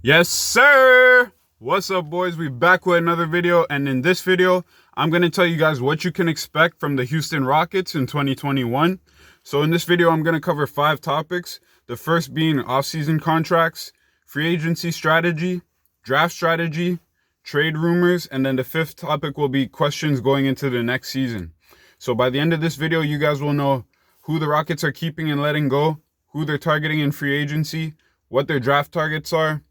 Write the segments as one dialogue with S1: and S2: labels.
S1: Yes, sir. What's up, boys? We back with another video, and in this video, I'm going to tell you guys what you can expect from the Houston Rockets in 2021. So in this video, I'm going to cover 5 topics. The first being offseason contracts, free agency strategy, draft strategy, trade rumors, and then the 5th topic will be questions going into the next season. So by the end of this video, you guys will know who the Rockets are keeping and letting go, who they're targeting in free agency, what their draft targets are,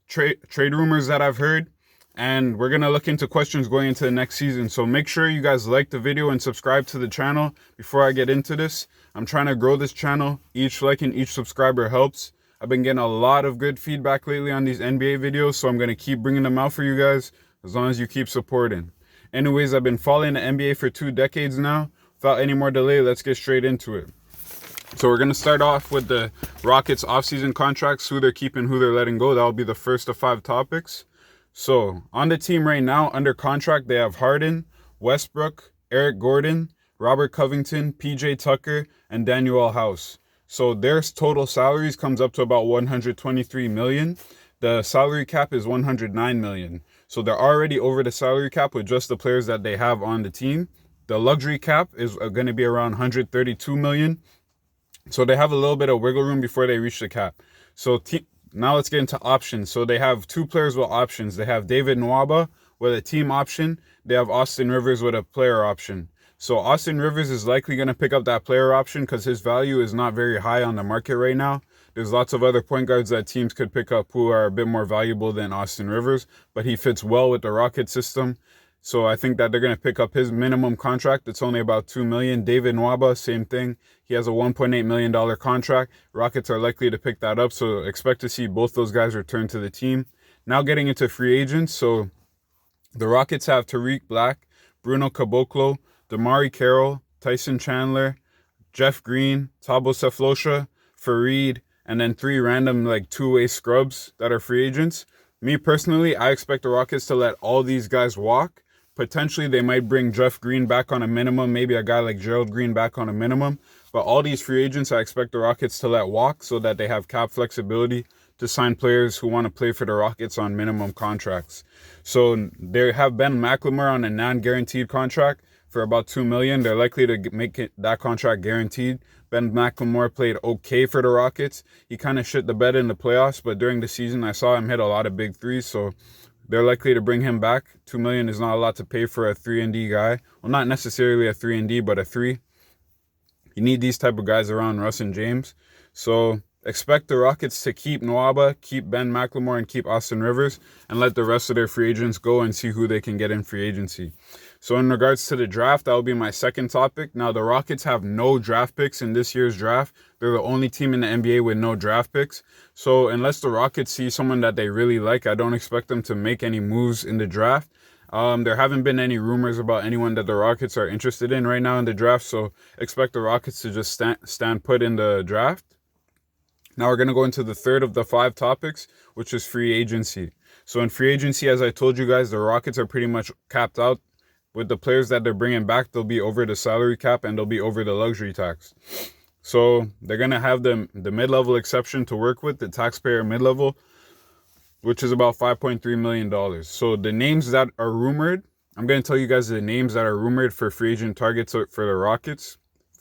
S1: trade rumors that I've heard, and we're going to look into questions going into the next season. So make sure you guys like the video and subscribe to the channel before I get into this. I'm trying to grow this channel. Each like and each subscriber helps. I've been getting a lot of good feedback lately on these NBA videos, so I'm going to keep bringing them out for you guys as long as you keep supporting. Anyways, I've been following the NBA for 2 decades now. Without any more delay, let's get straight into it. So we're going to start off with the Rockets offseason contracts, who they're keeping, who they're letting go. That will be the first of 5 topics. So on the team right now, under contract, they have Harden, Westbrook, Eric Gordon, Robert Covington, PJ Tucker, and Daniel House. So their total salaries comes up to about $123 million. The salary cap is $109 million. So they're already over the salary cap with just the players that they have on the team. The luxury cap is going to be around $132 million. So they have a little bit of wiggle room before they reach the cap. So now let's get into options. So they have 2 players with options. They have David Nwaba with a team option. They have Austin Rivers with a player option. So Austin Rivers is likely going to pick up that player option because his value is not very high on the market right now. There's lots of other point guards that teams could pick up who are a bit more valuable than Austin Rivers, but he fits well with the Rocket system. So I think that they're going to pick up his minimum contract. It's only about $2 million. David Nwaba, same thing. He has a $1.8 million contract. Rockets are likely to pick that up, so expect to see both those guys return to the team. Now getting into free agents. So the Rockets have Tariq Black, Bruno Caboclo, Damari Carroll, Tyson Chandler, Jeff Green, Thabo Sefolosha, Fareed, and then 3 random like two-way scrubs that are free agents. Me personally, I expect the Rockets to let all these guys walk. Potentially, they might bring Jeff Green back on a minimum, maybe a guy like Gerald Green back on a minimum. But all these free agents, I expect the Rockets to let walk so that they have cap flexibility to sign players who want to play for the Rockets on minimum contracts. So they have Ben McLemore on a non-guaranteed contract for about $2 million. They're likely to make that contract guaranteed. Ben McLemore played okay for the Rockets. He kind of shit the bed in the playoffs, but during the season, I saw him hit a lot of big threes, so they're likely to bring him back. $2 million is not a lot to pay for a 3-and-D guy. Well, not necessarily a 3-and-D, but a 3. You need these type of guys around Russ and James. So expect the Rockets to keep Nwaba, keep Ben McLemore, and keep Austin Rivers, and let the rest of their free agents go and see who they can get in free agency. So in regards to the draft, that will be my second topic. Now, the Rockets have no draft picks in this year's draft. They're the only team in the NBA with no draft picks. So unless the Rockets see someone that they really like, I don't expect them to make any moves in the draft. There haven't been any rumors about anyone that the Rockets are interested in right now in the draft, so expect the Rockets to just stand put in the draft. Now we're going to go into the third of the 5 topics, which is free agency. So in free agency, as I told you guys, the Rockets are pretty much capped out. With the players that they're bringing back, they'll be over the salary cap and they'll be over the luxury tax. So they're going to have the mid-level exception to work with, the taxpayer mid-level, which is about $5.3 million. So the names that are rumored, I'm going to tell you guys the names that are rumored for free agent targets for the Rockets.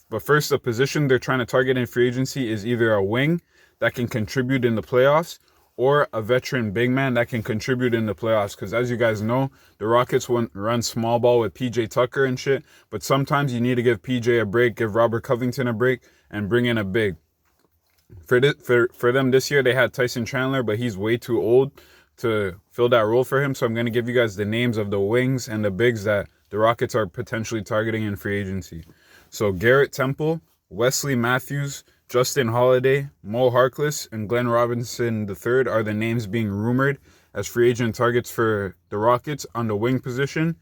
S1: But first, the position they're trying to target in free agency is either a wing that can contribute in the playoffs or a veteran big man that can contribute in the playoffs. Because as you guys know, the Rockets run small ball with PJ Tucker and shit. But sometimes you need to give PJ a break, give Robert Covington a break, and bring in a big. For them this year, they had Tyson Chandler, but he's way too old to fill that role for him. So I'm going to give you guys the names of the wings and the bigs that the Rockets are potentially targeting in free agency. So Garrett Temple, Wesley Matthews, Justin Holiday, Mo Harkless, and Glenn Robinson III are the names being rumored as free agent targets for the Rockets on the wing position.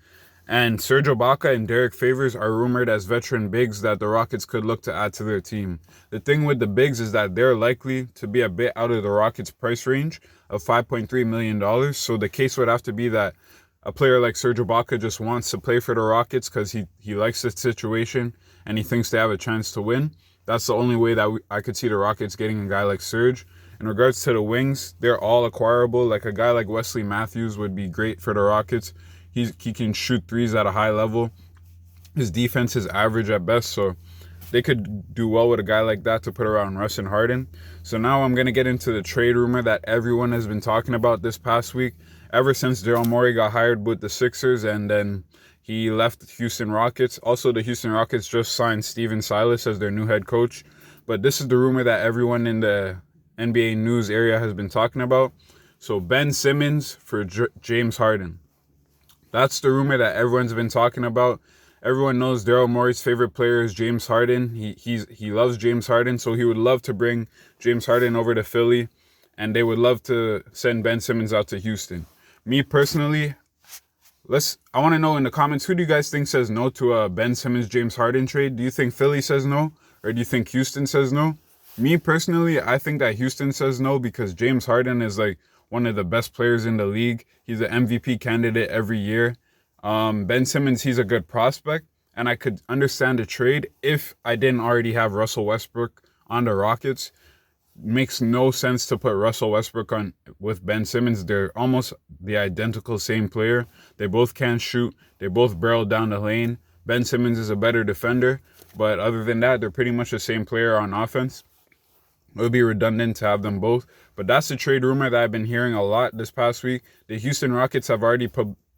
S1: And Serge Ibaka and Derek Favors are rumored as veteran bigs that the Rockets could look to add to their team. The thing with the bigs is that they're likely to be a bit out of the Rockets' price range of $5.3 million. So the case would have to be that a player like Serge Ibaka just wants to play for the Rockets because he likes the situation and he thinks they have a chance to win. That's the only way that I could see the Rockets getting a guy like Serge. In regards to the wings, they're all acquirable. Like a guy like Wesley Matthews would be great for the Rockets. He can shoot threes at a high level. His defense is average at best, so they could do well with a guy like that to put around Russ and Harden. So now I'm going to get into the trade rumor that everyone has been talking about this past week. Ever since Daryl Morey got hired with the Sixers and then he left the Houston Rockets. Also, the Houston Rockets just signed Steven Silas as their new head coach. But this is the rumor that everyone in the NBA news area has been talking about. So Ben Simmons for James Harden. That's the rumor that everyone's been talking about. Everyone knows Daryl Morey's favorite player is James Harden. He loves James Harden, so he would love to bring James Harden over to Philly, and they would love to send Ben Simmons out to Houston. Me personally, I want to know in the comments, who do you guys think says no to a Ben Simmons James Harden trade? Do you think Philly says no, or do you think Houston says no? Me personally, I think that Houston says no because James Harden is like one of the best players in the league. He's an MVP candidate every year. Ben Simmons, he's a good prospect, and I could understand a trade if I didn't already have Russell Westbrook on the Rockets. Makes no sense to put Russell Westbrook on with Ben Simmons. They're almost the identical same player. They both can shoot. They both barrel down the lane. Ben Simmons is a better defender, but other than that, they're pretty much the same player on offense. It would be redundant to have them both, but that's the trade rumor that I've been hearing a lot this past week. The Houston Rockets have already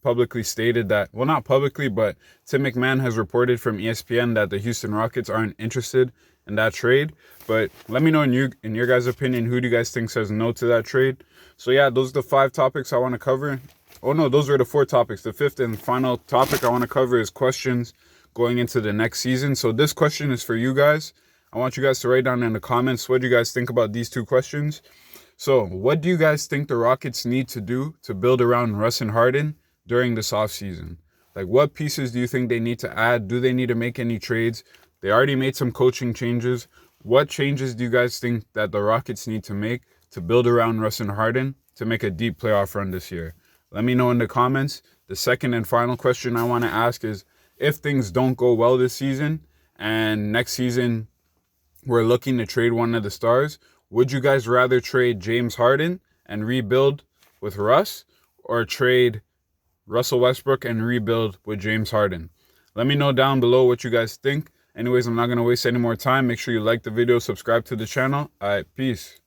S1: publicly stated that, well, not publicly, but Tim McMahon has reported from ESPN that the Houston Rockets aren't interested in that trade. But let me know in your guys' opinion, who do you guys think says no to that trade? So yeah, those are the 5 topics I want to cover. Oh no, those are the 4 topics. The 5th and final topic I want to cover is questions going into the next season. So this question is for you guys. I want you guys to write down in the comments, what do you guys think about these 2 questions? So what do you guys think the Rockets need to do to build around Russ and Harden during this offseason? Like, what pieces do you think they need to add? Do they need to make any trades? They already made some coaching changes. What changes do you guys think that the Rockets need to make to build around Russ and Harden to make a deep playoff run this year? Let me know in the comments. The second and final question I want to ask is, if things don't go well this season and next season we're looking to trade one of the stars, would you guys rather trade James Harden and rebuild with Russ, or trade Russell Westbrook and rebuild with James Harden? Let me know down below what you guys think. Anyways, I'm not going to waste any more time. Make sure you like the video, subscribe to the channel. All right, peace.